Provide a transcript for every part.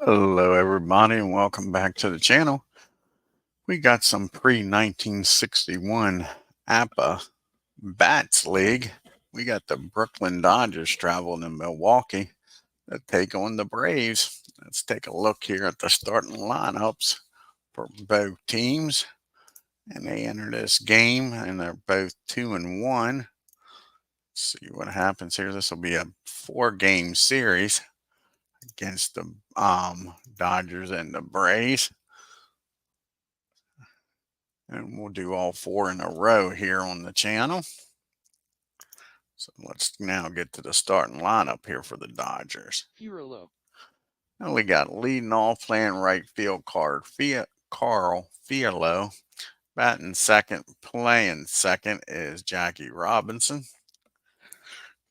Hello, everybody, and welcome back to the channel. We got some pre-1961 Apba Bats League. We got the Brooklyn Dodgers traveling to Milwaukee to take on the Braves. Let's take a look here at the starting lineups for both teams. And they enter this game, and they're both 2-1. Let's see what happens here. This will be a 4-game series against the Dodgers and the Braves. And we'll do all 4 in a row here on the channel. So let's now get to the starting lineup here for the Dodgers. And we got leading off playing right field Carl Fialo. Batting second, playing second is Jackie Robinson.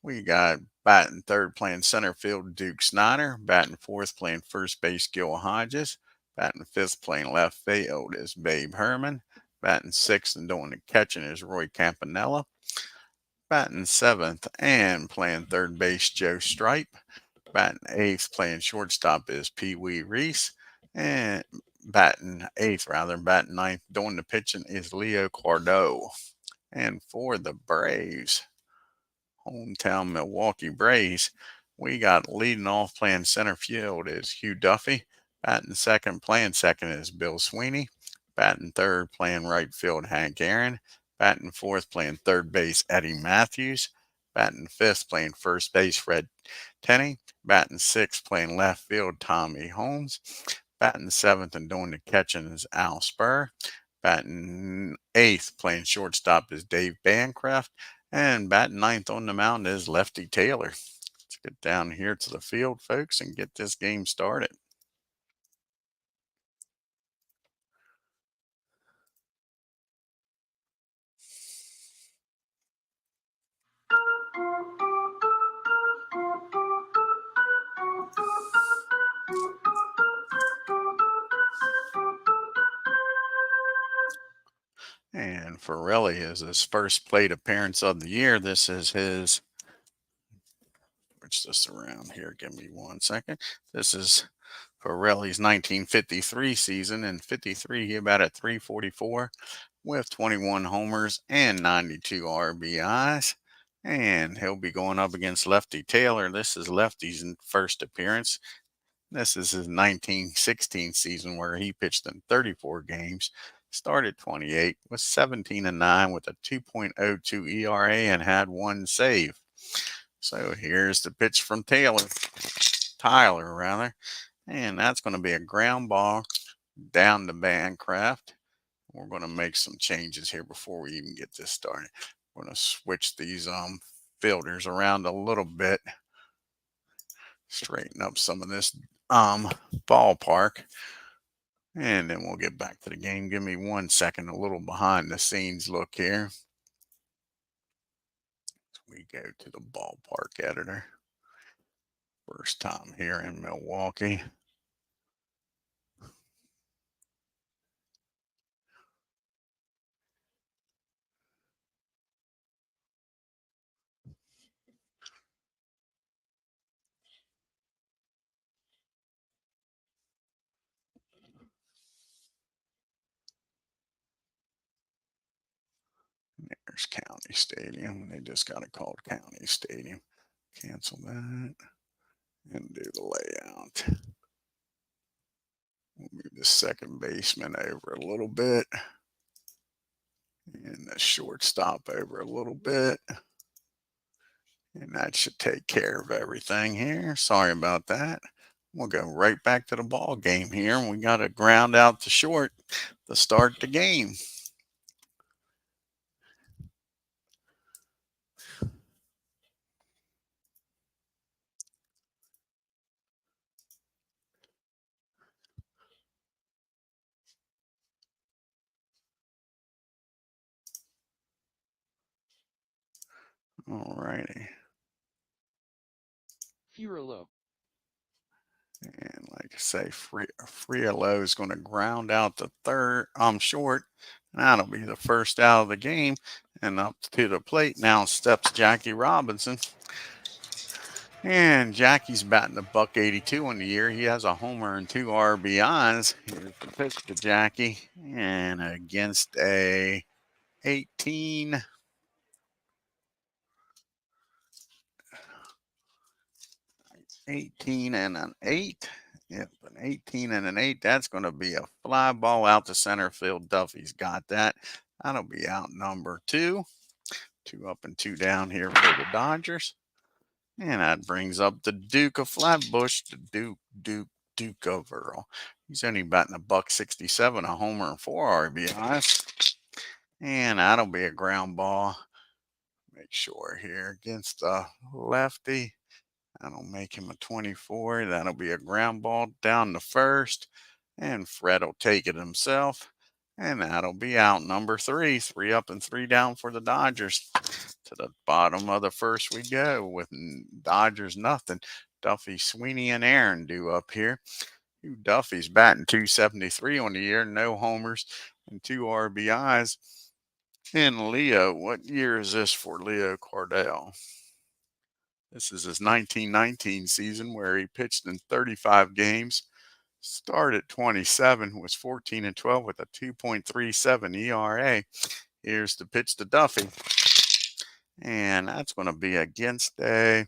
We got batting third, playing center field Duke Snyder. Batting fourth, playing first base Gil Hodges. Batting fifth, playing left field is Babe Herman. Batting sixth and doing the catching is Roy Campanella. Batting seventh and playing third base Joe Stripe. Batting eighth, playing shortstop is Pee Wee Reese. And batting ninth, doing the pitching is Leo Cardo. And for the Braves, hometown Milwaukee Braves, we got leading off playing center field is Hugh Duffy. Batting second, playing second is Bill Sweeney. Batting third, playing right field Hank Aaron. Batting fourth, playing third base Eddie Matthews. Batting fifth, playing first base Fred Tenney. Batting sixth, playing left field Tommy Holmes. Batting seventh and doing the catching is Al Spur. Batting eighth, playing shortstop is Dave Bancroft. And batting ninth on the mound is Lefty Taylor. Let's get down here to the field, folks, and get this game started. And Ferrelli is his first plate appearance of the year. This is his, switch this around here, give me 1 second. This is Ferrelli's 1953 season. In 53, he batted .344 with 21 homers and 92 RBIs. And he'll be going up against Lefty Taylor. This is Lefty's first appearance. This is his 1916 season where he pitched in 34 games, started 28, was 17-9 with a 2.02 ERA and had 1 save. So here's the pitch from Tyler rather, and that's going to be a ground ball down to Bancroft. We're going to make some changes here before we even get this started. We're going to switch these fielders around a little bit, straighten up some of this ballpark, and then we'll get back to the game. Give me 1 second, a little behind the scenes look here. We go to the ballpark editor. First time here in Milwaukee. There's County Stadium. They just got it called County Stadium. Cancel that and do the layout. We'll move the second baseman over a little bit and the shortstop over a little bit. And that should take care of everything here. Sorry about that. We'll go right back to the ball game here. We got to ground out to short to start the game. All righty. And like I say, Frielo is going to ground out the short. That'll be the first out of the game. And up to the plate now steps Jackie Robinson. And Jackie's batting a $182 on the year. He has a homer and 2 RBIs. Here's the pitch to Jackie. And against a 18 and an 8. Yep, an 18 and an 8. That's going to be a fly ball out to center field. Duffy's got that. That'll be out number 2. 2 up and 2 down here for the Dodgers. And that brings up the Duke of Flatbush, the Duke of Earl. He's only batting a $167, a homer and 4 RBIs. And that'll be a ground ball. Make sure here against the lefty. That'll make him a 24. That'll be a ground ball down the first. And Fred will take it himself. And that'll be out number 3. 3 up and 3 down for the Dodgers. To the bottom of the first we go with Dodgers nothing. Duffy, Sweeney, and Aaron do up here. Duffy's batting .273 on the year. No homers and 2 RBIs. And Leo, what year is this for Leo Cardell? This is his 1919 season where he pitched in 35 games. Started 27, was 14 and 12 with a 2.37 ERA. Here's the pitch to Duffy. And that's going to be against a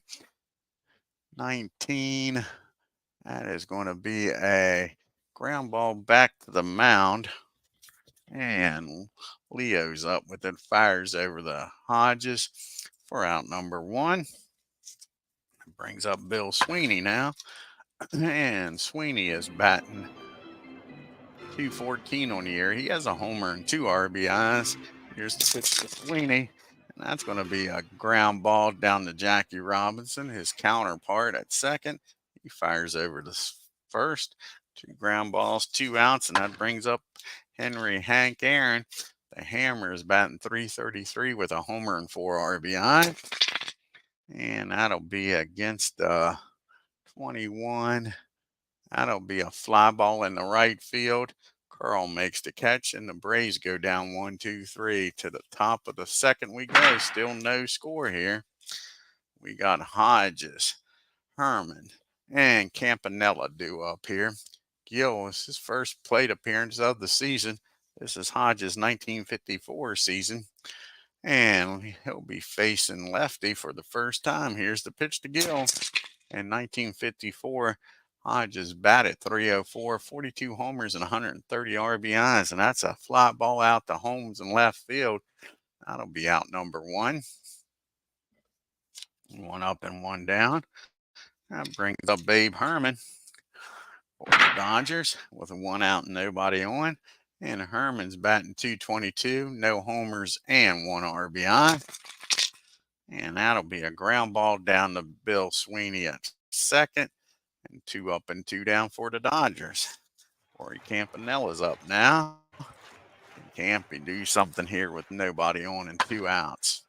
19. That is going to be a ground ball back to the mound. And Leo's up with it, fires over the Hodges for out number 1. Brings up Bill Sweeney now. And Sweeney is batting .214 on the year. He has a homer and 2 RBIs. Here's the pitch to Sweeney. And that's going to be a ground ball down to Jackie Robinson, his counterpart at second. He fires over the first. 2 ground balls, 2 outs, and that brings up Henry Hank Aaron. The Hammer is batting .333 with a homer and 4 RBI. And that'll be against 21. That'll be a fly ball in the right field. Carl makes the catch, and the Braves go down 1-2-3 to the top of the second we go. Still no score here. We got Hodges, Herman, and Campanella due up here. Gill is his first plate appearance of the season. This is Hodges' 1954 season. And he'll be facing lefty for the first time. Here's the pitch to Gill. In 1954, Hodges batted .304, 42 homers, and 130 RBIs. And that's a fly ball out to Holmes in left field. That'll be out number 1. 1 up and 1 down. That brings up Babe Herman for the Dodgers with a 1 out and nobody on. And Herman's batting .222, no homers and 1 RBI. And that'll be a ground ball down to Bill Sweeney at second. And 2 up and 2 down for the Dodgers. Corey Campanella's up now. Can Campy do something here with nobody on and 2 outs?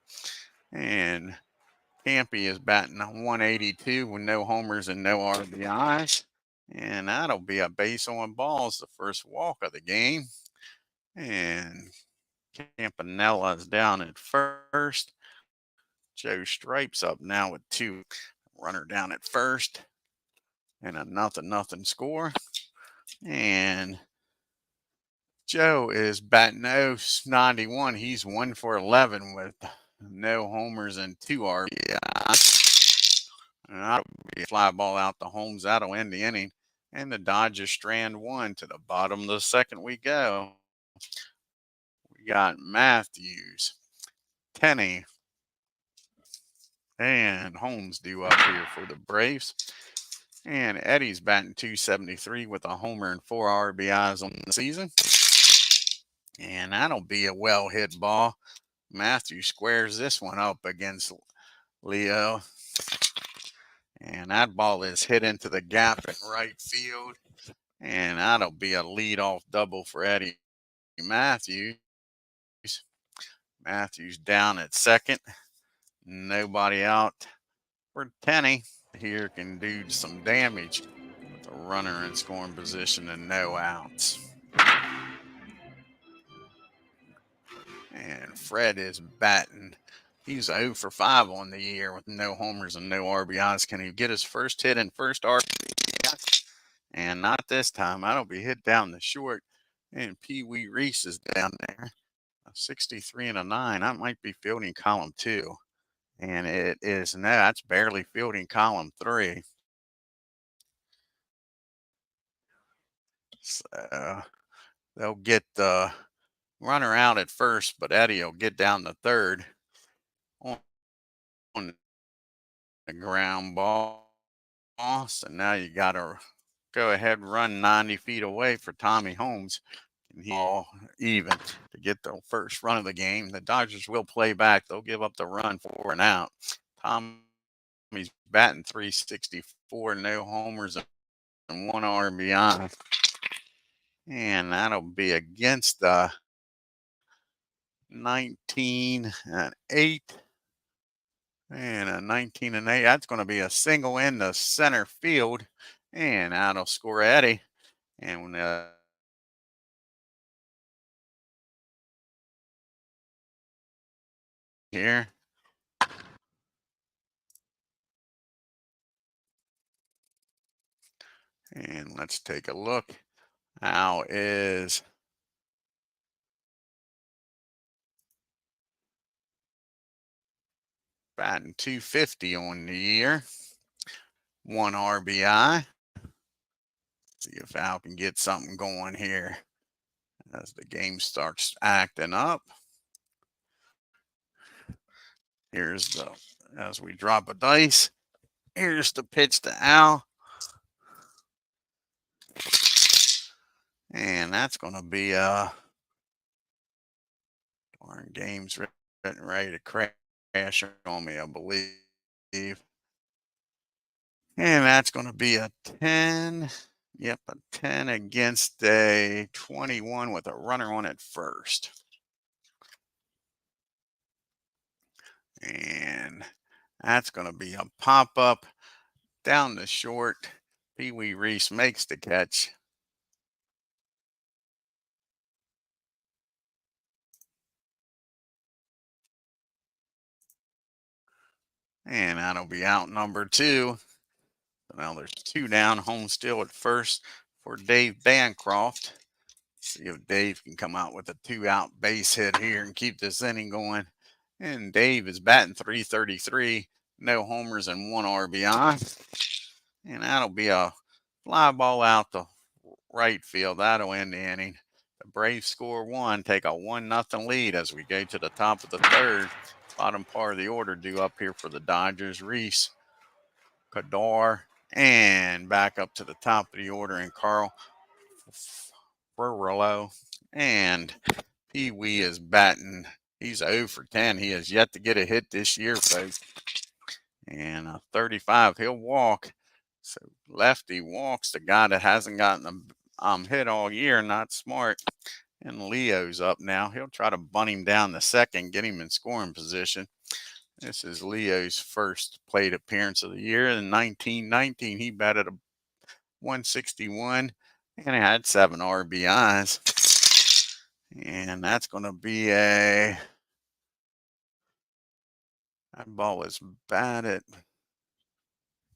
And Campy is batting 182 with no homers and no RBIs. And that'll be a base on balls, the first walk of the game. And Campanella is down at first. Joe Stripes up now with 2. Runner down at first. And a 0-0 score. And Joe is batting .091. He's 1 for 11 with no homers and 2 RBIs. And that'll be a fly ball out to Holmes. That'll end the inning. And the Dodgers strand 1 to the bottom of the second we go. We got Matthews, Tenney, and Holmes due up here for the Braves. And Eddie's batting .273 with a homer and 4 RBIs on the season. And that'll be a well-hit ball. Matthews squares this one up against Leo. And that ball is hit into the gap in right field. And that'll be a leadoff double for Eddie Matthews. Matthews down at second. Nobody out for Tenney. Here can do some damage with a runner in scoring position and no outs. And Fred is batting He's 0 for 5 on the year with no homers and no RBIs. Can he get his first hit and first RBI? And not this time. That'll be hit down the short. And Pee Wee Reese is down there. A 63 and a 9. That might be fielding column 2. And it is, no, that's barely fielding column 3. So they'll get the runner out at first, but Eddie will get down to third on the ground ball. So now you got to go ahead and run 90 feet away for Tommy Holmes. And he'll even to get the first run of the game. The Dodgers will play back. They'll give up the run 4 and out. Tommy's batting .364, no homers and 1 RBI. And that'll be against the 19 and 8. And a 19 and 8. That's going to be a single in the center field. And that'll score Eddie. And when here. And let's take a look. How is batting .250 on the year. 1 RBI. See if Al can get something going here as the game starts acting up. Here's the, as we drop a dice, here's the pitch to Al. And that's going to be a darn game's ready to crash on me, I believe. And that's going to be a 10. Yep, a 10 against a 21 with a runner on at first. And that's going to be a pop-up down the short. Pee Wee Reese makes the catch. And that'll be out number 2. So now there's 2 down, home still at first for Dave Bancroft. See if Dave can come out with a 2-out base hit here and keep this inning going. And Dave is batting .333, no homers and 1 RBI. And that'll be a fly ball out the right field. That'll end the inning. The Braves score 1, take a 1-0 lead as we go to the top of the 3rd. Bottom part of the order due up here for the Dodgers. Reese, CADORE, and back up to the top of the order in Carl Burrello. And Pee Wee is batting. He's 0 for 10. He has yet to get a hit this year, folks. And a 35, he'll walk. So Lefty walks the guy that hasn't gotten a hit all year. Not smart. And Leo's up now. He'll try to bunt him down the second, get him in scoring position. This is Leo's first plate appearance of the year. In 1919, he batted a 161 and had 7 RBIs. And that's going to be a, that ball was batted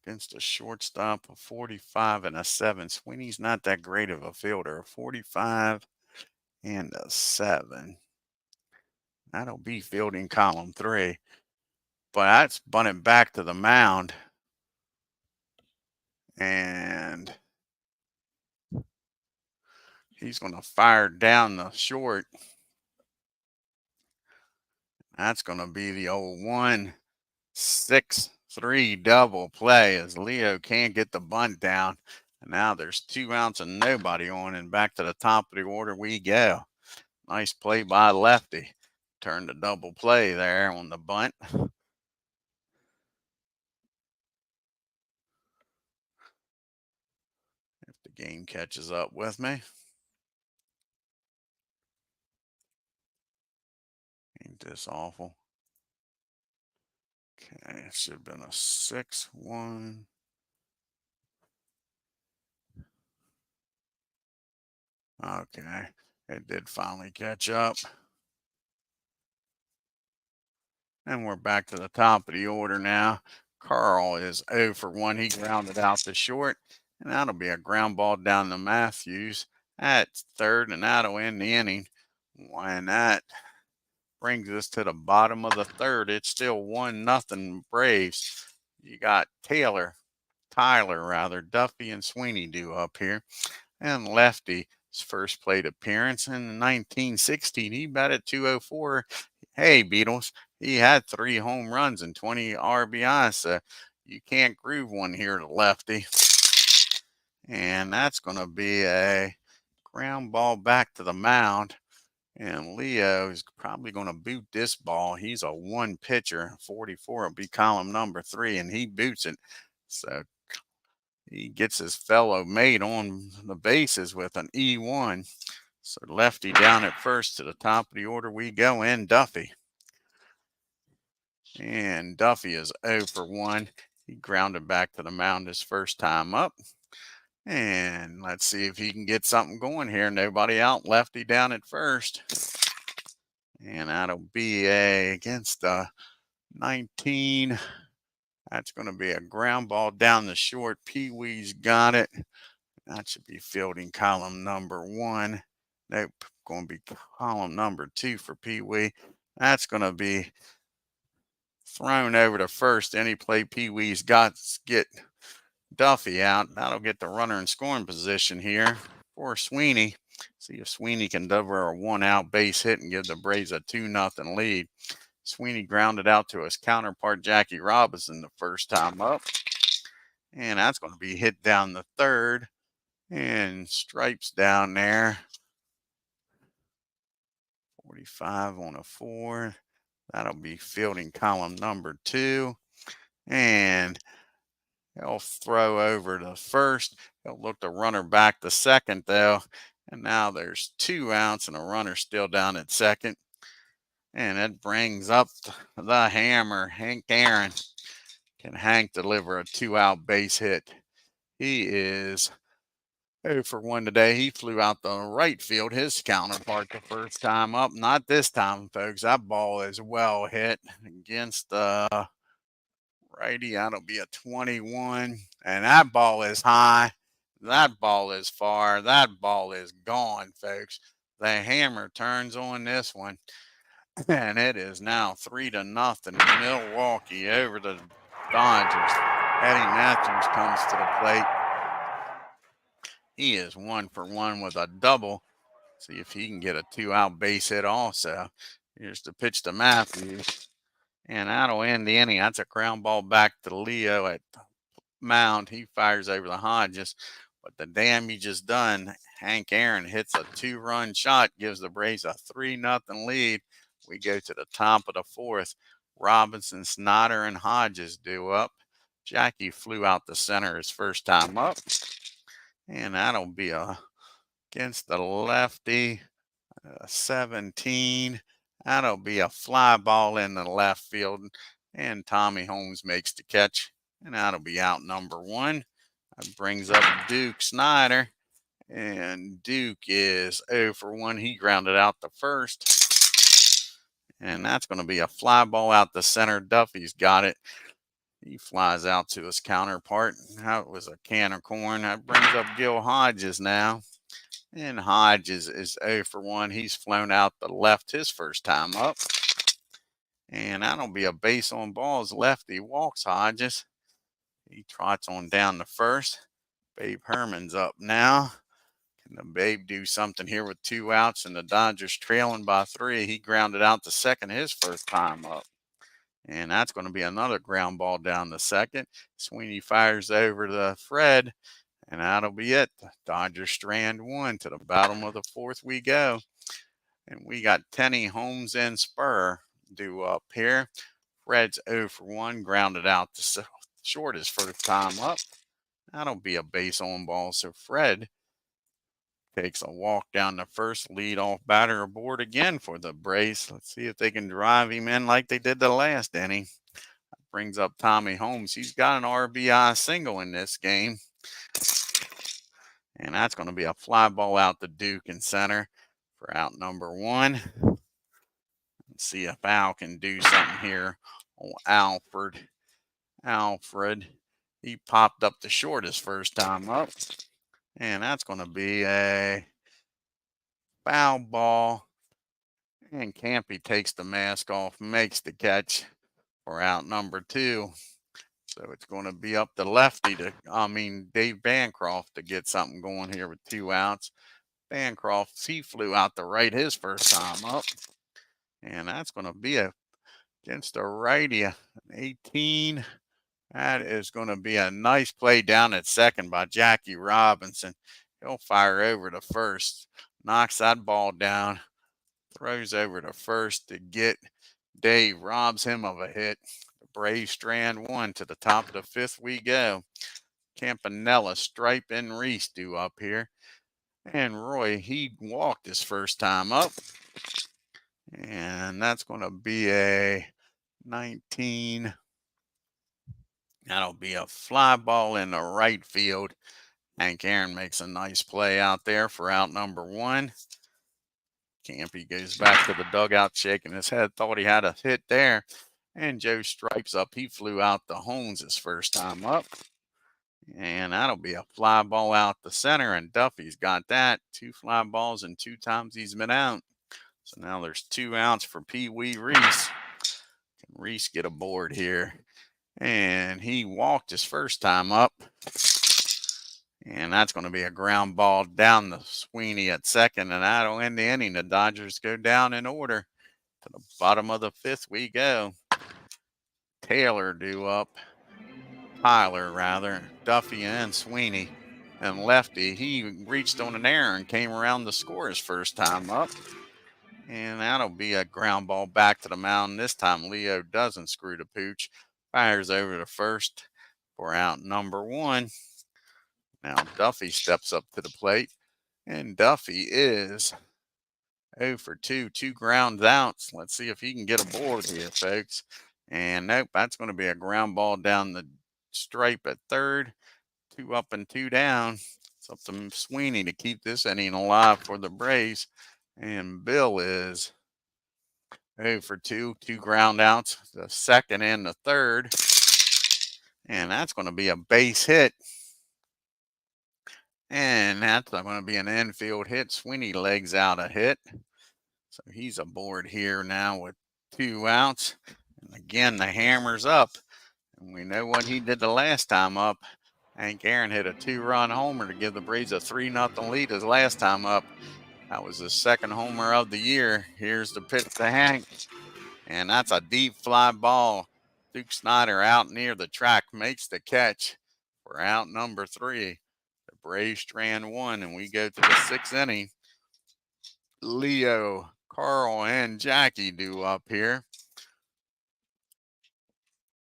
against a shortstop, a 45 and a 7. Sweeney's not that great of a fielder. A 45 and a 7. That'll be fielding column 3. But that's bunted back to the mound. And he's going to fire down the short. That's going to be the old 1-6-3 double play as Leo can't get the bunt down. And now there's 2 outs and nobody on, and back to the top of the order we go. Nice play by Lefty. Turned a double play there on the bunt. If the game catches up with me. Ain't this awful? Okay, it should have been a 6-1. Okay, it did finally catch up. And we're back to the top of the order now. Carl is 0 for 1. He grounded out the short, and that'll be a ground ball down to Matthews at third, and that'll end the inning. When that brings us to the bottom of the third, it's still 1-0 Braves. You got Tyler, Duffy and Sweeney due up here. And Lefty, his first plate appearance in 1916, he batted 204. Hey, Beatles, he had 3 home runs and 20 RBIs, so you can't groove one here to Lefty. And that's going to be a ground ball back to the mound. And Leo is probably going to boot this ball. He's a one pitcher. 44 will be column number 3, and he boots it. So he gets his fellow mate on the bases with an E1. So Lefty down at first. To the top of the order we go, and Duffy. And Duffy is 0 for 1. He grounded back to the mound his first time up. And let's see if he can get something going here. Nobody out. Lefty down at first. And that'll be against 19. That's going to be a ground ball down the short. Pee Wee's got it. That should be fielding column number 1. Nope, going to be column number 2 for Pee Wee. That's going to be thrown over to first. Any play Pee Wee's got to get Duffy out. That'll get the runner in scoring position here for Sweeney. See if Sweeney can deliver a 1-out base hit and give the Braves a 2-0 lead. Sweeney grounded out to his counterpart, Jackie Robinson, the first time up. And that's going to be hit down the third. And Stripes down there. 45 on a 4. That'll be fielding column number 2. And he'll throw over to first. He'll look the runner back to second, though. And now there's 2 outs and a runner still down at second. And it brings up the hammer, Hank Aaron. Can Hank deliver a 2-out base hit? He is 0 for 1 today. He flew out the right field, his counterpart the first time up. Not this time, folks. That ball is well hit against the righty. That'll be a 21. And that ball is high. That ball is far. That ball is gone, folks. The hammer turns on this one. And it is now 3-0 Milwaukee over the Dodgers. Eddie Matthews comes to the plate. He is 1 for 1 with a double. See if he can get a 2-out base hit also. Here's the pitch to Matthews. And that'll end the inning. That's a ground ball back to Leo at the mound. He fires over the Hodges. But the damage is done. Hank Aaron hits a 2-run shot, gives the Braves a 3-0 lead. We go to the top of the 4th. Robinson, Snyder, and Hodges due up. Jackie flew out the center his first time up. And that'll be against the lefty, 17. That'll be a fly ball in the left field. And Tommy Holmes makes the catch. And that'll be out number 1. That brings up Duke Snyder. And Duke is 0 for 1. He grounded out the first. And that's going to be a fly ball out the center. Duffy's got it. He flies out to his counterpart. That was a can of corn. That brings up Gil Hodges now. And Hodges is 0 for 1. He's flown out the left his first time up. And that'll be a base on balls. Lefty walks Hodges. He trots on down to first. Babe Herman's up now. Can the Babe do something here with 2 outs and the Dodgers trailing by 3? He grounded out to second his first time up. And that's going to be another ground ball down the second. Sweeney fires over to Fred. And that'll be it. The Dodgers strand 1. To the bottom of the 4th we go. And we got Tenny, Holmes, and Spur due up here. Fred's 0 for 1. Grounded out to short his first time up. That'll be a base on ball. So Fred takes a walk down the first. Lead-off batter aboard again for the Braves. Let's see if they can drive him in like they did the last inning. That brings up Tommy Holmes. He's got an RBI single in this game. And that's going to be a fly ball out to Duke in center for out number 1. See if Al can do something here. Oh, Alfred, he popped up the short his first time up. And that's going to be a foul ball. And Campy takes the mask off, makes the catch for out number 2. So it's going to be up to Lefty Dave Bancroft to get something going here with 2 outs. Bancroft, he flew out the right his first time up. And that's going to be against a righty, an 18. That is going to be a nice play down at second by Jackie Robinson. He'll fire over to first, knocks that ball down, throws over to first to get Dave, robs him of a hit. The Braves strand 1 to the top of the 5th we go. Campanella, Stripe, and Reese do up here. And Roy, he walked his first time up. And that's going to be a 19. That'll be a fly ball in the right field. Hank Aaron makes a nice play out there for out number 1. Campy goes back to the dugout shaking his head, thought he had a hit there. And Joe stripes up. He flew out the Holmes his first time up. And that'll be a fly ball out the center. And Duffy's got that. 2 fly balls and 2 times he's been out. So now there's 2 outs for Pee Wee Reese. Can Reese get aboard here? And he walked his first time up. And that's going to be a ground ball down to Sweeney at second. And that'll end the inning. The Dodgers go down in order. To the bottom of the 5th we go. Tyler, Duffy and Sweeney. And Lefty, he reached on an error and came around to score his first time up. And that'll be a ground ball back to the mound. This time Leo doesn't screw the pooch. Fires over to first for out number 1. Now Duffy steps up to the plate. And Duffy is 0 for 2, 2 ground outs. Let's see if he can get aboard here, folks. And nope, that's going to be a ground ball down the stripe at third. 2 up and 2 down. It's up to Sweeney to keep this inning alive for the Braves. And Bill is 0 for 2, 2 ground outs, the second and the third. And that's going to be a base hit. And that's going to be an infield hit. Sweeney legs out a hit. So he's aboard here now with 2 outs. And again, the hammer's up. And we know what he did the last time up. Hank Aaron hit a 2-run homer to give the Braves a 3-0 lead his last time up. That was his 2nd homer of the year. Here's the pitch to Hank. And that's a deep fly ball. Duke Snyder out near the track makes the catch for out number 3. The Braves strand 1, and we go to the 6th inning. Leo, Carl, and Jackie do up here.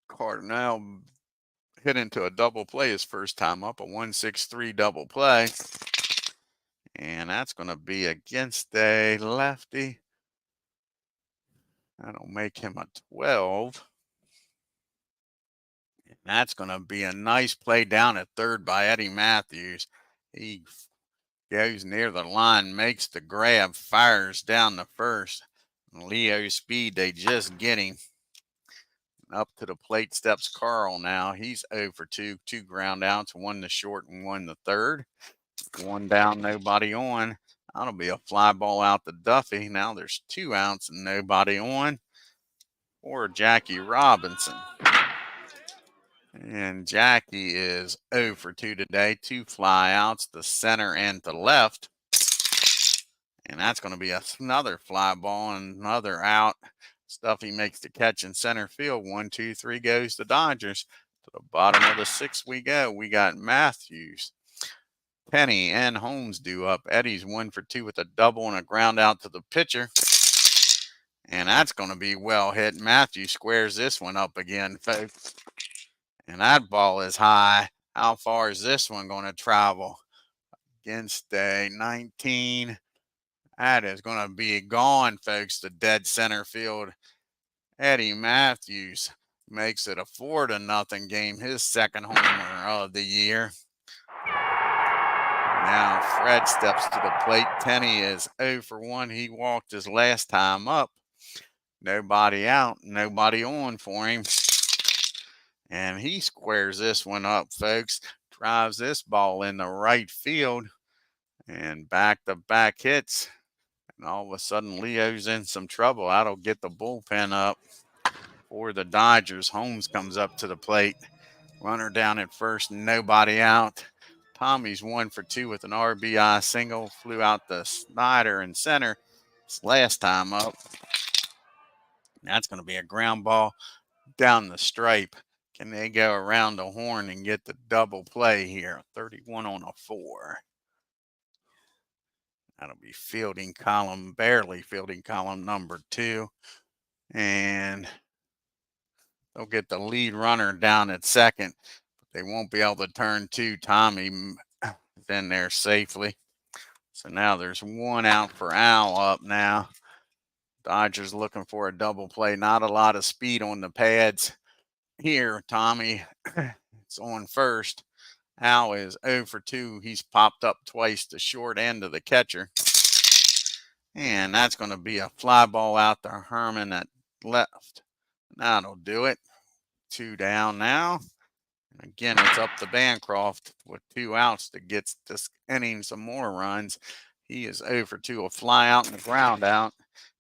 Cardinal hit into a double play his first time up, a 1-6-3 double play. And that's going to be against a lefty. That'll make him a 12. And that's going to be a nice play down at third by Eddie Matthews. He goes near the line, makes the grab, fires down the first. Leo's speed, they just get him. Up to the plate steps Carl now. He's 0 for 2, 2 ground outs, 1 to short and 1 to third. 1 down, nobody on. That'll be a fly ball out to Duffy. Now there's 2 outs and nobody on for Jackie Robinson. And Jackie is 0 for 2 today. 2 fly outs to center and to left. And that's going to be another fly ball and another out. Stuffy makes the catch in center field. 1, 2, 3 goes the Dodgers. To the bottom of the 6th we go. We got Matthews, Penny, and Holmes due up. Eddie's 1 for 2 with a double and a ground out to the pitcher. And that's going to be well hit. Matthews squares this one up again, folks. And that ball is high. How far is this one going to travel? Against a 19. That is going to be gone, folks, to dead center field. Eddie Matthews makes it a 4-0 game, his 2nd homer of the year. Now Fred steps to the plate. Tenney is 0 for 1. He walked his last time up. Nobody out, nobody on for him. And he squares this one up, folks. Drives this ball in the right field. And back-to-back hits. And all of a sudden, Leo's in some trouble. That'll get the bullpen up for the Dodgers. Holmes comes up to the plate. Runner down at first, nobody out. Tommy's 1 for 2 with an RBI single. Flew out the Snyder in center. His last time up. That's going to be a ground ball down the stripe. Can they go around the horn and get the double play here? 31 on a 4. That'll be fielding column, barely fielding column number 2. And they'll get the lead runner down at second. But they won't be able to turn to. Tommy is in there safely. So now there's 1 out for Al up now. Dodgers looking for a double play. Not a lot of speed on the pads here. Tommy is on first. Al is 0 for 2. He's popped up twice the short end of the catcher. And that's going to be a fly ball out to Herman at left. That'll do it. 2 down now. And again, it's up to Bancroft with 2 outs to get this inning some more runs. He is 0 for 2. A fly out and a ground out.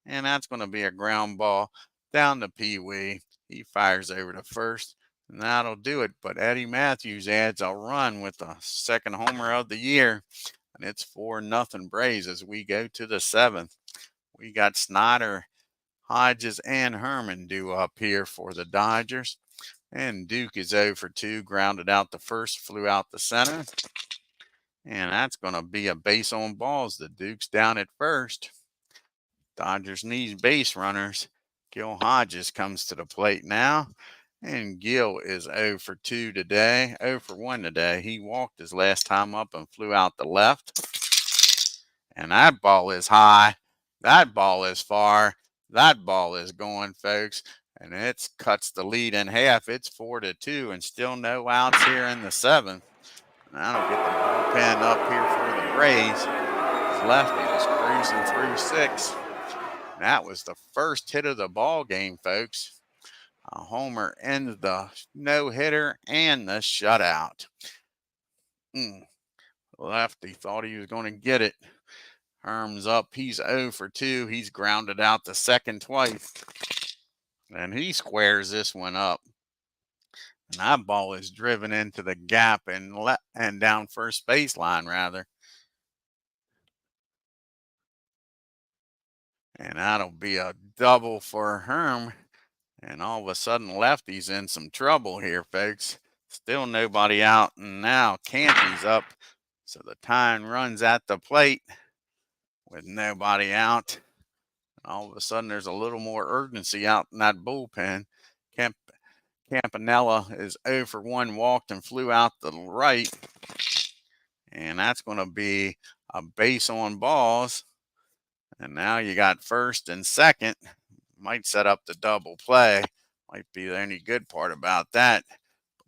And that's going to be a ground ball down to Pee Wee. He fires over to first. And that'll do it. But Eddie Matthews adds a run with the second homer of the year. And it's 4-0 Braves as we go to the 7th. We got Snyder, Hodges, and Herman due up here for the Dodgers. And Duke is 0 for 2, grounded out the first, flew out the center. And that's going to be a base on balls. The Duke's down at first. Dodgers need base runners. Gil Hodges comes to the plate now. And Gil is 0 for 2 today, 0 for 1 today. He walked his last time up and flew out the left. And that ball is high. That ball is far. That ball is going, folks. And it cuts the lead in half. It's 4-2 and still no outs here in the 7th. That'll get the bullpen up here for the Braves. Lefty just cruising through 6. That was the first hit of the ball game, folks. A homer ends the no-hitter and the shutout. Lefty thought he was going to get it. Herm's up. He's 0 for 2. He's grounded out the second twice. And he squares this one up. And that ball is driven into the gap and down first baseline, rather. And that'll be a double for Herm. And all of a sudden, Lefty's in some trouble here, folks. Still nobody out. And now Canty's up. So the time runs at the plate with nobody out. And all of a sudden, there's a little more urgency out in that bullpen. Campanella is 0 for 1, walked and flew out the right. And that's going to be a base on balls. And now you got first and second. Might set up the double play. Might be the only good part about that.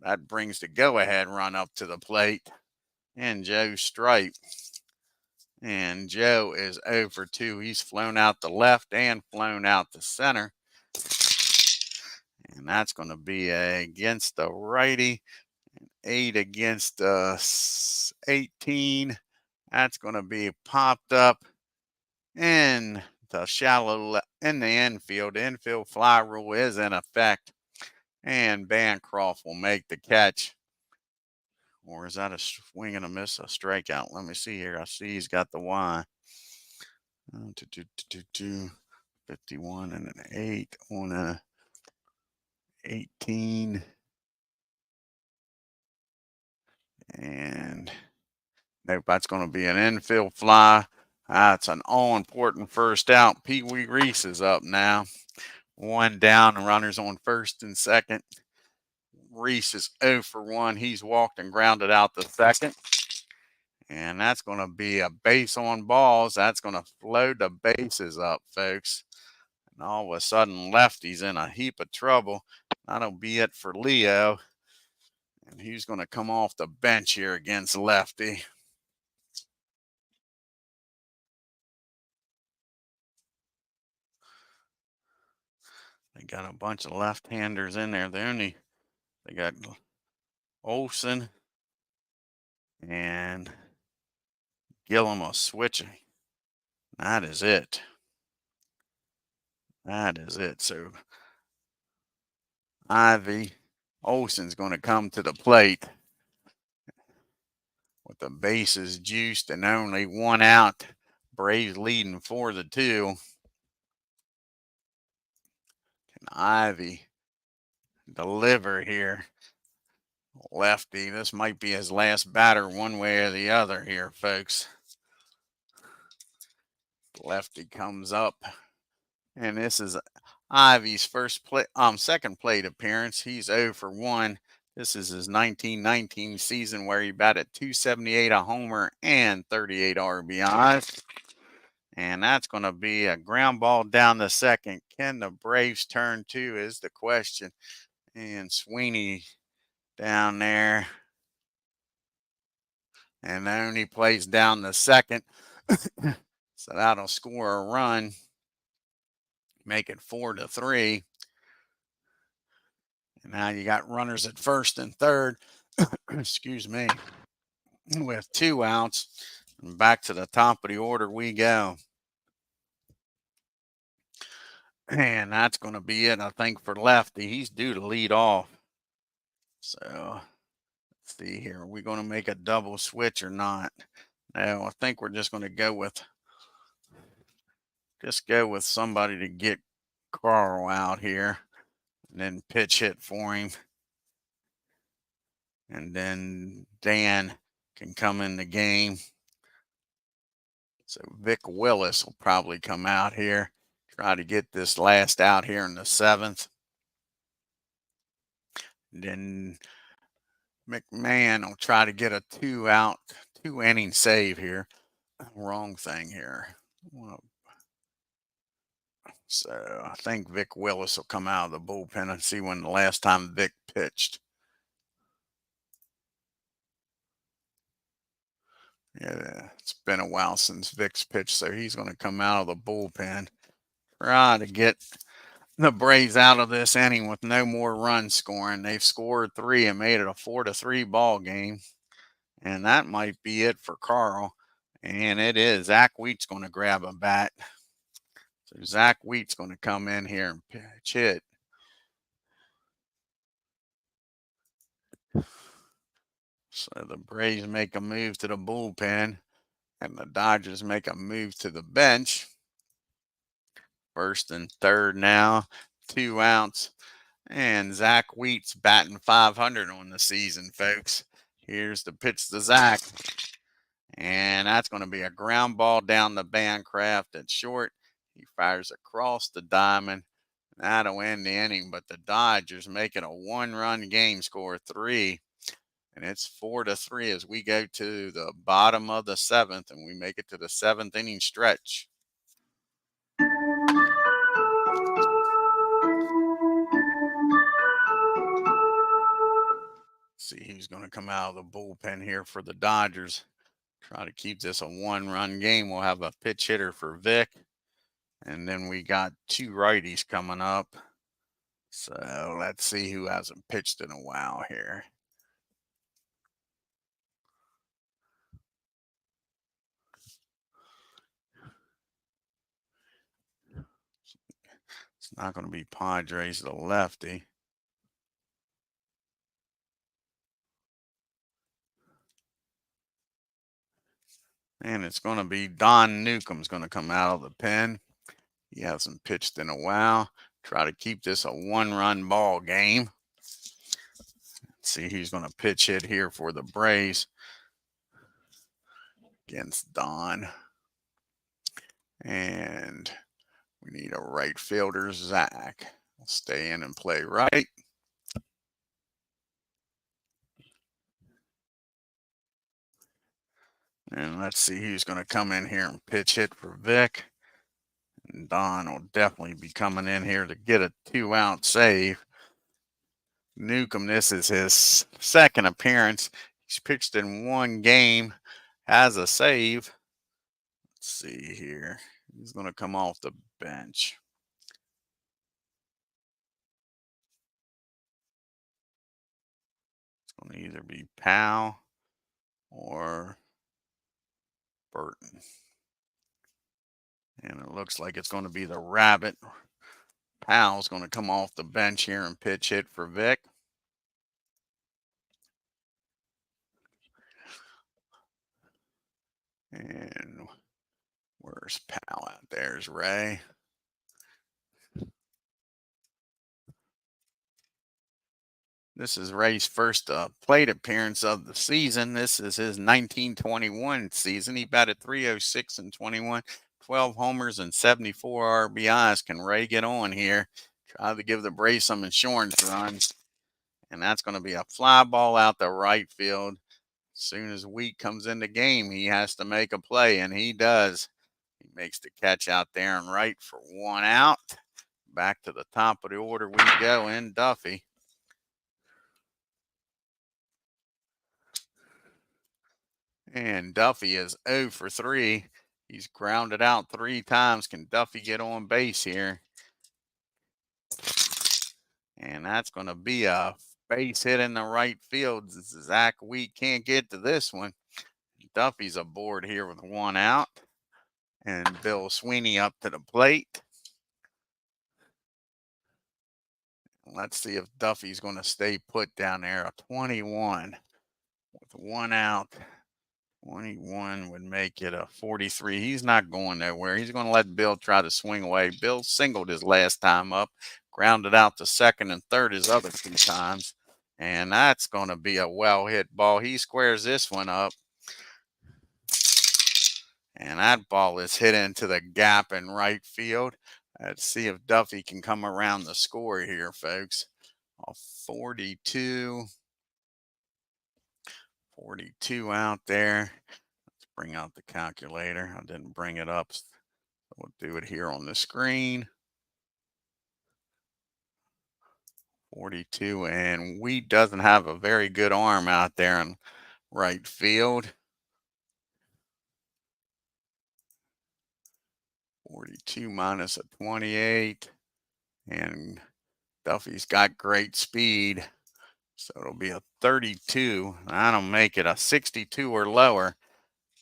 That brings the go-ahead run up to the plate. And Joe Stripe. And Joe is 0 for 2. He's flown out the left and flown out the center. And that's going to be against the righty. 8 against 18. That's going to be popped up in the shallow in the infield. The infield fly rule is in effect. And Bancroft will make the catch. Or is that a swing and a miss, a strikeout? Let me see here. I see he's got the Y. 51 and an 8 on a 18. And nope, that's going to be an infield fly. That's an all-important first out. Pee Wee Reese is up now. 1 down, and runners on first and second. Reese is 0 for 1. He's walked and grounded out the second. And that's going to be a base on balls. That's going to load the bases up, folks. And all of a sudden, Lefty's in a heap of trouble. That'll be it for Leo. And he's going to come off the bench here against Lefty. They got a bunch of left-handers in there. They got Olsen and Gillum are switching. That is it. That is it. So Ivy Olsen's going to come to the plate with the bases juiced and only one out. Braves leading 4-2. Can Ivy deliver here? Lefty, this might be his last batter one way or the other here, folks. Lefty comes up, and this is Ivy's second plate appearance. He's 0 for 1. This is his 1919 season where he batted .278, a homer, and 38 RBIs. And that's going to be a ground ball down the second. Can the Braves turn two is the question. And Sweeney down there. And only plays down the second. So that'll score a run. Make it 4-3. And now you got runners at first and third. Excuse me. With 2 outs. And back to the top of the order we go. And that's going to be it, I think, for Lefty. He's due to lead off. So let's see here. Are we going to make a double switch or not? No, I think we're just going to go with somebody to get Carl out here and then pitch hit for him. And then Dan can come in the game. So Vic Willis will probably come out here, try to get this last out here in the 7th. Then McMahon will try to get a 2-inning save here. Wrong thing here. So I think Vic Willis will come out of the bullpen and see when the last time Vic pitched. Yeah, it's been a while since Vic's pitched, so he's going to come out of the bullpen. Try to get the Braves out of this inning with no more runs scoring. They've scored 3 and made it a 4-3 ball game. And that might be it for Carl. And it is. Zach Wheat's going to grab a bat. So Zach Wheat's going to come in here and pitch it. So the Braves make a move to the bullpen, and the Dodgers make a move to the bench. First and third now, 2 outs. And Zach Wheat's batting .500 on the season, folks. Here's the pitch to Zach. And that's going to be a ground ball down the Bancroft at short. He fires across the diamond. That'll end the inning, but the Dodgers make it a 1-run game, score 3. And it's 4-3 as we go to the bottom of the 7th, and we make it to the 7th inning stretch. See who's going to come out of the bullpen here for the Dodgers. Try to keep this a 1-run game. We'll have a pitch hitter for Vic. And then we got 2 righties coming up. So let's see who hasn't pitched in a while here. It's not going to be Padres, the lefty. And it's going to be Don Newcomb's going to come out of the pen. He hasn't pitched in a while. Try to keep this a 1-run ball game. Let's see who's going to pitch hit here for the Braves against Don. And we need a right fielder, Zach. We'll stay in and play right. And let's see who's going to come in here and pitch hit for Vic. And Don will definitely be coming in here to get a 2-out save. Newcomb, this is his second appearance. He's pitched in 1 game, has a save. Let's see here. He's going to come off the bench. going to either be Powell or Burton. And it looks like it's going to be the Rabbit. Powell's going to come off the bench here and pitch hit for Vic. And where's Powell out? There's Ray. This is Ray's first plate appearance of the season. This is his 1921 season. He batted .306 in 21, 12 homers and 74 RBIs. Can Ray get on here? Try to give the Braves some insurance runs. And that's going to be a fly ball out to right field. As soon as Wheat comes in the game, he has to make a play, and he does. He makes the catch out there and right for 1 out. Back to the top of the order we go in Duffy. And Duffy is 0 for 3. He's grounded out 3 times. Can Duffy get on base here? And that's going to be a base hit in the right field. Zach Wheat can't get to this one. Duffy's aboard here with 1 out. And Bill Sweeney up to the plate. Let's see if Duffy's going to stay put down there. A 21 with 1 out. 21 would make it a 43. He's not going nowhere. He's going to let Bill try to swing away. Bill singled his last time up, grounded out to second and third his other 2 times. And that's going to be a well-hit ball. He squares this one up. And that ball is hit into the gap in right field. Let's see if Duffy can come around the score here, folks. 42 out there. Let's bring out the calculator. I didn't bring it up. So we'll do it here on the screen. 42, and Wheat doesn't have a very good arm out there in right field. 42 minus a 28, and Duffy's got great speed. So it'll be a 32. That'll make it a 62 or lower.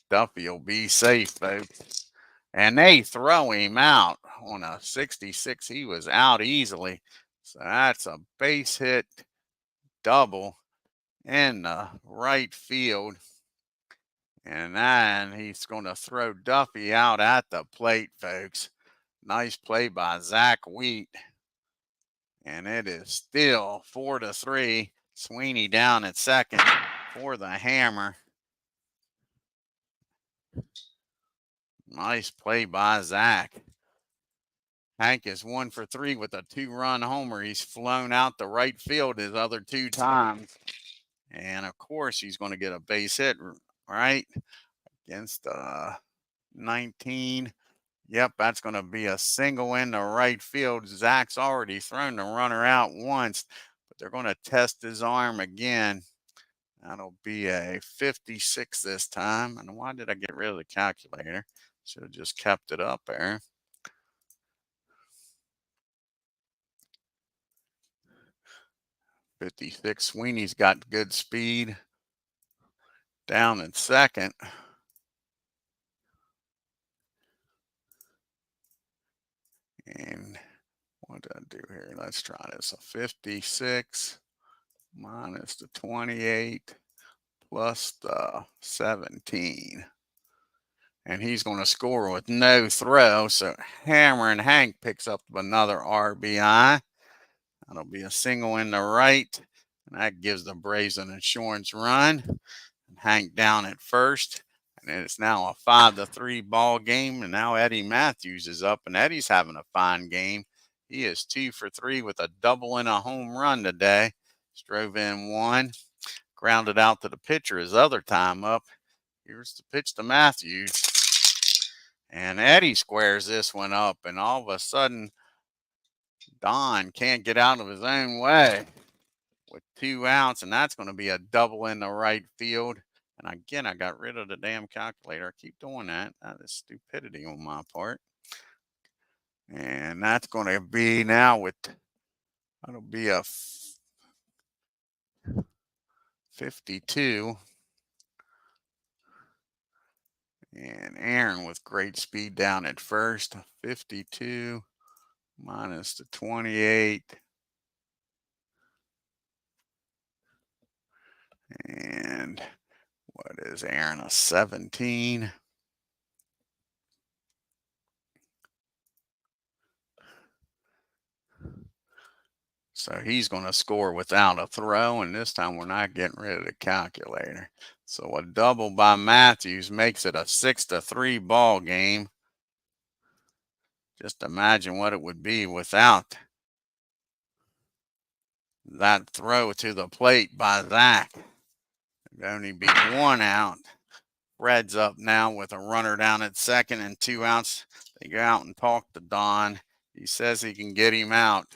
Duffy will be safe, folks. And they throw him out on a 66. He was out easily. So that's a base hit double in the right field. And then he's going to throw Duffy out at the plate, folks. Nice play by Zach Wheat. And it is still 4-3. Sweeney down at second for the hammer. Nice play by Zach. Hank is 1 for 3 with a 2-run homer. He's flown out to right field his other 2 times. And, of course, he's going to get a base hit, right, against 19. Yep, that's going to be a single in the right field. Zach's already thrown the runner out once, but they're going to test his arm again. That'll be a 56 this time. And why did I get rid of the calculator? Should have just kept it up there. .56. Sweeney's got good speed. Down in second. And what did I do here? Let's try this. A 56 minus the 28 plus the 17. And he's going to score with no throw. So Hammer and Hank picks up another RBI. That'll be a single in the right. And that gives the Braves an insurance run. And Hank down at first. And it's now a 5-3 ball game. And now Eddie Matthews is up. And Eddie's having a fine game. He is 2 for 3 with a double and a home run today. Drove in 1. Grounded out to the pitcher his other time up. Here's the pitch to Matthews. And Eddie squares this one up. And all of a sudden, Don can't get out of his own way with 2 outs. And that's going to be a double in the right field. And again, I got rid of the damn calculator. I keep doing that. That is stupidity on my part. And that's going to be now with, that'll be a 52. And Aaron with great speed down at first. 52 minus the 28. And what is Aaron? A 17. So he's going to score without a throw, and this time we're not getting rid of the calculator. So a double by Matthews makes it a 6-3 ball game. Just imagine what it would be without that throw to the plate by Zach. There'd only be one out. Red's up now with a runner down at second and 2 outs. They go out and talk to Don. He says he can get him out.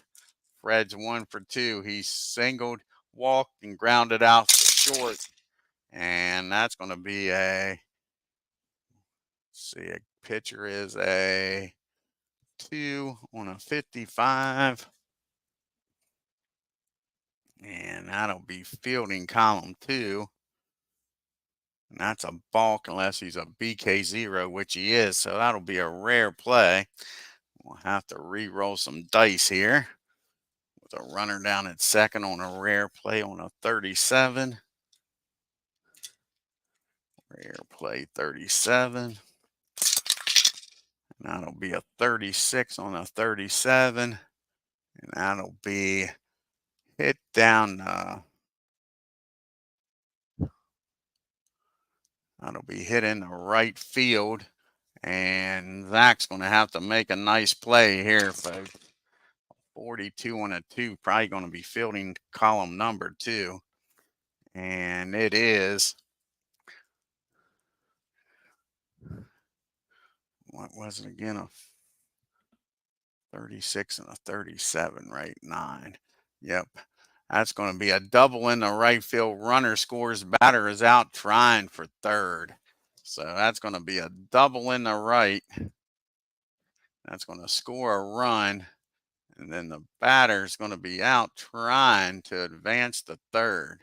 Fred's 1 for 2. He singled, walked, and grounded out for short. And that's going to be a pitcher is a 2 on a 55. And that'll be fielding column 2. And that's a balk unless he's a BK0, which he is. So that'll be a rare play. We'll have to re-roll some dice here. With a runner down at second on a rare play on a 37. Rare play 37. And that'll be a 36 on a 37. And that'll be hit down. That'll be hit in the right field. And Zach's going to have to make a nice play here, folks. 42 on a 2, probably going to be fielding column number 2. And it is, what was it again? A 36 and a 37, right? 9. Yep. That's going to be a double in the right field. Runner scores. Batter is out trying for third. So that's going to be a double in the right. That's going to score a run. And then the batter is going to be out trying to advance to third.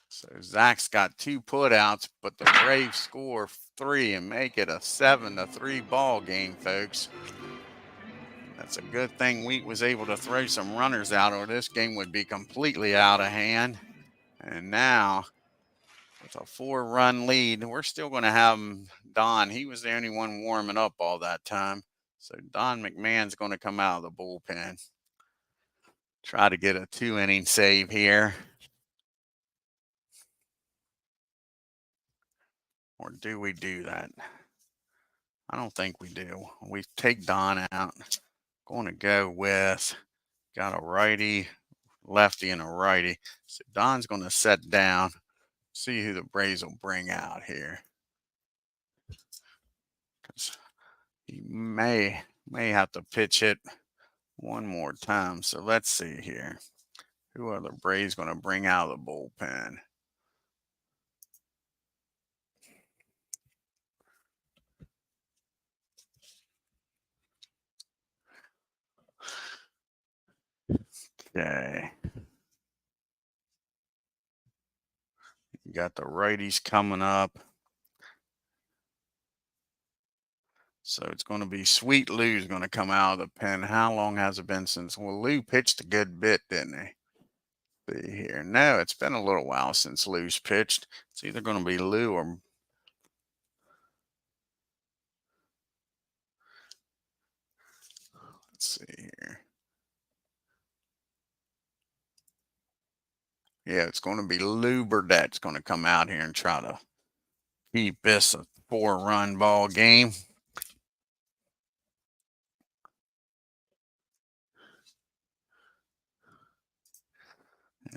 So Zach's got 2 putouts, but the Braves score 3 and make it a 7-3 ball game, folks. That's a good thing Wheat was able to throw some runners out, or this game would be completely out of hand. And now, with a 4-run lead, we're still going to have Don. He was the only one warming up all that time. So Don McMahon's going to come out of the bullpen. Try to get a 2-inning save here. Or do we do that? I don't think we do. We take Don out. Going to go with, got a righty, lefty, and a righty. So Don's going to set down. See who the Braves will bring out here. Because he may have to pitch hit one more time. So let's see here. Who are the Braves going to bring out of the bullpen? Okay. You got the righties coming up. So it's going to be Sweet Lou's going to come out of the pen. How long has it been since? Well, Lou pitched a good bit, didn't he? See here. No, it's been a little while since Lou's pitched. It's either going to be Lou or let's see here. Yeah, it's going to be Lou Burdett's going to come out here and try to keep this a 4-run ball game.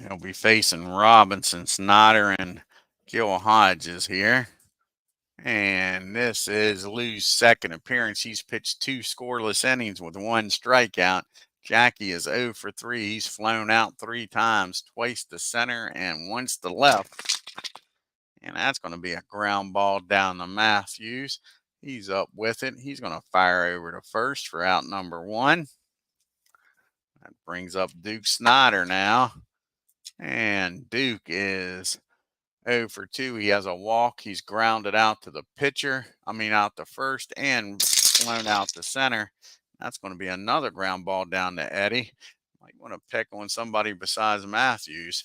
He'll be facing Robinson, Snyder, and Gil Hodges here. And this is Lou's second appearance. He's pitched 2 scoreless innings with 1 strikeout. Jackie is 0 for 3. He's flown out 3 times, twice to center and once to left. And that's going to be a ground ball down to Matthews. He's up with it. He's going to fire over to first for out number 1. That brings up Duke Snyder now. And Duke is 0 for 2. He has a walk. He's grounded out to the pitcher. Out to first and flown out to center. That's going to be another ground ball down to Eddie. Might want to pick on somebody besides Matthews.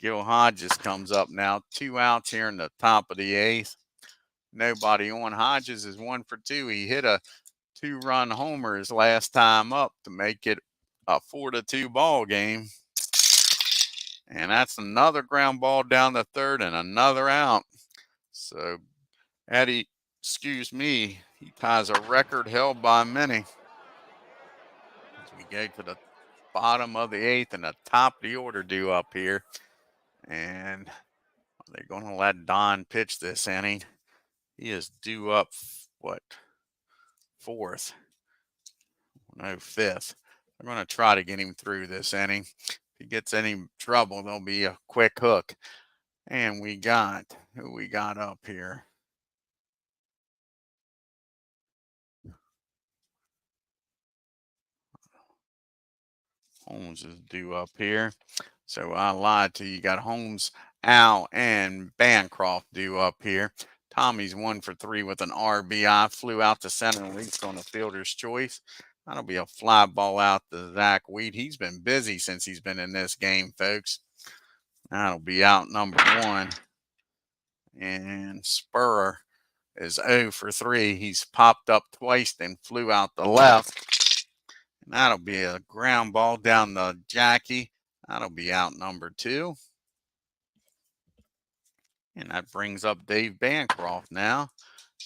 Gil Hodges comes up now. 2 outs here in the top of the 8th. Nobody on. Hodges is 1 for 2. He hit a 2-run homer his last time up to make it a 4-2 ball game. And that's another ground ball down the third and another out. So Eddie, he ties a record held by many. As we go to the bottom of the 8th and the top of the order due up here. And are they going to let Don pitch this inning? He is due up, fourth? No, fifth. They're going to try to get him through this inning. If he gets any trouble, there'll be a quick hook. And who we got up here? Holmes is due up here. So I lied to you. You got Holmes, Al, and Bancroft due up here. Tommy's 1 for 3 with an RBI. Flew out to center and reached on a fielder's choice. That'll be a fly ball out to Zach Weed. He's been busy since he's been in this game, folks. That'll be out number 1. And Spurrier is 0 for 3. He's popped up twice, then flew out the left. And that'll be a ground ball down the Jackie. That'll be out number 2. And that brings up Dave Bancroft now.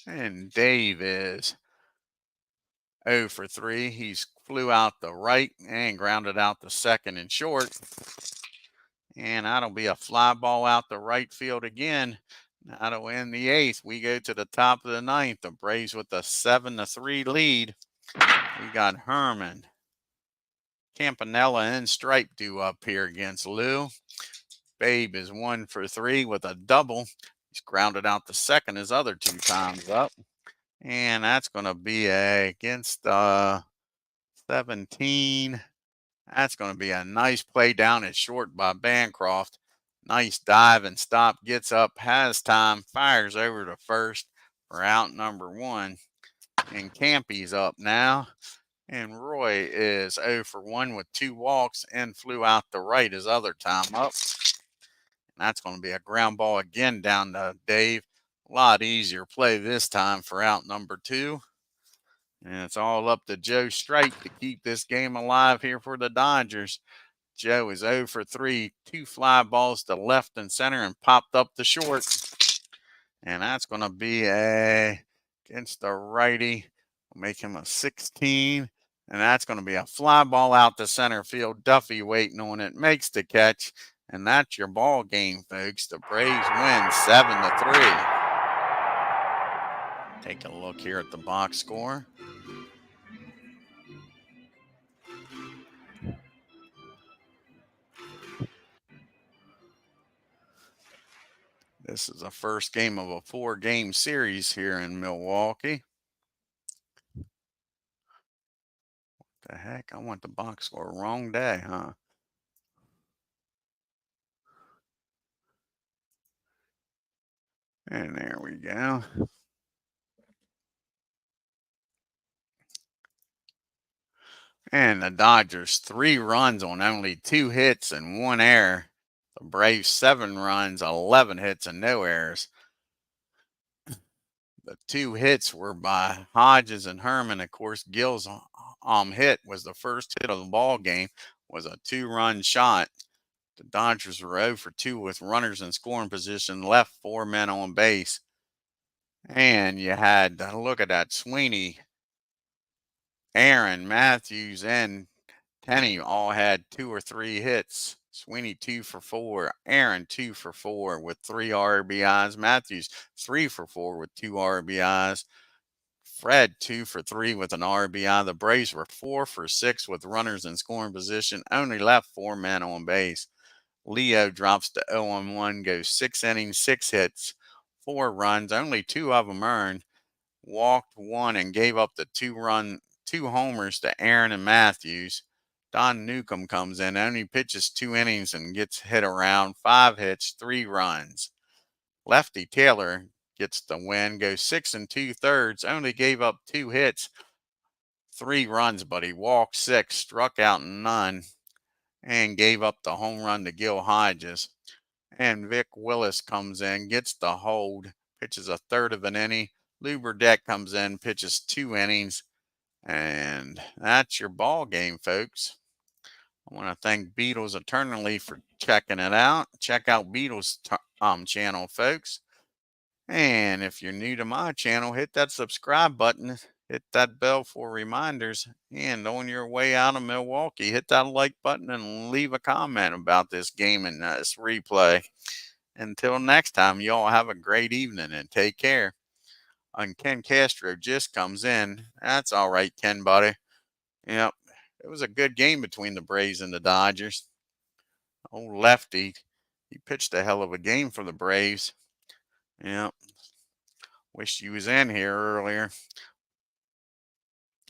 And Dave is 0 for 3. He's flew out the right and grounded out the second and short. And that'll be a fly ball out the right field again. That'll end the 8th. We go to the top of the 9th. The Braves with a 7-3 lead. We got Herman, Campanella, and Stripe due up here against Lou. Babe is 1 for 3 with a double. He's grounded out the second his other 2 times up. And that's going to be against 17. That's going to be a nice play down at short by Bancroft. Nice dive and stop. Gets up, has time, fires over to first for out number 1. And Campy's up now. And Roy is 0 for 1 with 2 walks and flew out the right his other time up. And that's going to be a ground ball again down to Dave. A lot easier play this time for out number 2. And it's all up to Joe Stripe to keep this game alive here for the Dodgers. Joe is 0 for 3, 2 fly balls to left and center and popped up the short. And that's going to be against the righty. We'll make him a 16. And that's going to be a fly ball out to center field. Duffy waiting on it, makes the catch. And that's your ball game, folks. The Braves win 7-3. Take a look here at the box score. This is the first game of a 4-game series here in Milwaukee. What the heck? I went the box score wrong day, huh? And there we go. And the Dodgers 3 runs on only 2 hits and 1 error. The Braves 7 runs, 11 hits and no errors. The 2 hits were by Hodges and Herman. Of course, Gill's hit was the first hit of the ball game, was a 2-run shot. The Dodgers were 0 for 2 with runners in scoring position, left 4 men on base. And you had, look at that, Sweeney, Aaron, Matthews, and Tenney all had 2 or 3 hits. Sweeney 2 for 4, Aaron 2 for 4 with 3 RBIs, Matthews 3 for 4 with 2 RBIs, Fred 2 for 3 with an RBI. The Braves were 4 for 6 with runners in scoring position, only left 4 men on base. Leo drops to 0-1, goes 6 innings, 6 hits, 4 runs, only 2 of them earned, walked 1 and gave up the 2 homers to Aaron and Matthews. Don Newcomb comes in, only pitches 2 innings and gets hit around, 5 hits, 3 runs. Lefty Taylor gets the win, goes 6 2/3, only gave up 2 hits, 3 runs, but he walked 6, struck out none, and gave up the home run to Gil Hodges. And Vic Willis comes in, gets the hold, pitches a third of an inning. Lou Burdette comes in, pitches 2 innings, and that's your ball game, folks. I want to thank Beatles eternally for checking it out. Check out Beatles' channel, folks. And if you're new to my channel, hit that subscribe button, hit that bell for reminders, and on your way out of Milwaukee, hit that like button and leave a comment about this game and this replay. Until next time, y'all have a great evening and take care. And Ken Castro just comes in. That's all right, Ken, buddy. Yep, it was a good game between the Braves and the Dodgers. Old Lefty, he pitched a hell of a game for the Braves. Yep. Wish you was in here earlier.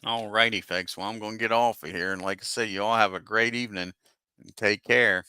Alrighty, folks. Well, I'm going to get off of here. And like I said, you all have a great evening and take care.